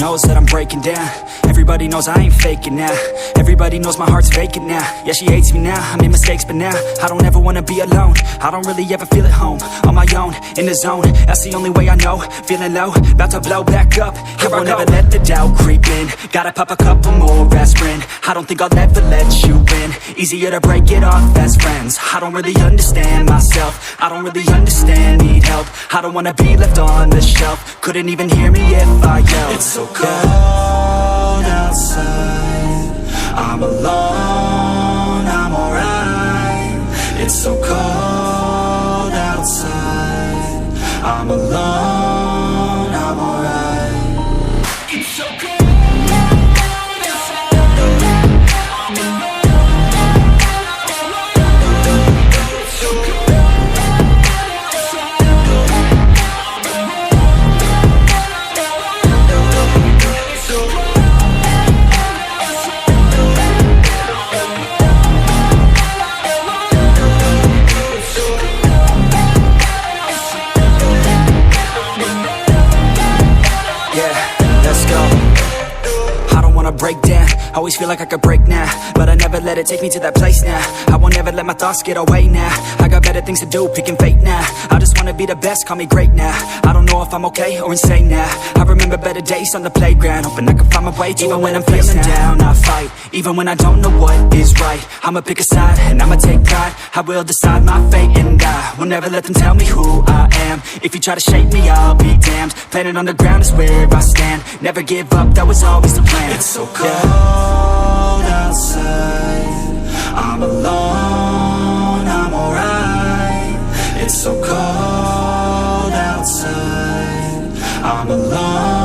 knows that I'm breaking down. Everybody knows I ain't faking now. Everybody knows my heart's vacant now. Yeah, she hates me now, I made mistakes but now I don't ever wanna be alone. I don't really ever feel at home. On my own, in the zone, that's the only way I know. Feeling low, about to blow back up. Here I won't ever let the doubt creep in. Gotta pop a couple more aspirin. I don't think I'll ever let you in. Easier to break it off as friends. I don't really understand myself. I don't really understand, need help. I don't wanna be left on the shelf. Couldn't even hear me if I yelled. It's so cold outside, I'm alone, I'm alright. It's so cold outside, I'm alone, I'm alright. It's so cold. Break down, always feel like I could break now, but I never let it take me to that place now. I won't ever let my thoughts get away now. I got better things to do, picking fate now. I just wanna be the best, call me great now. I don't know if I'm okay or insane now. I remember better days on the playground, hoping I can find my way. Even when I'm feeling down, I fight. Even when I don't know what is right, I'ma pick a side and I'ma take pride. I will decide my fate and I will never let them tell me who I am. If you try to shape me, I'll be damned. Planet on the ground is where I stand. Never give up, that was always the plan. It's so cold outside, I'm alone, I'm alright. It's so cold outside, I'm alone.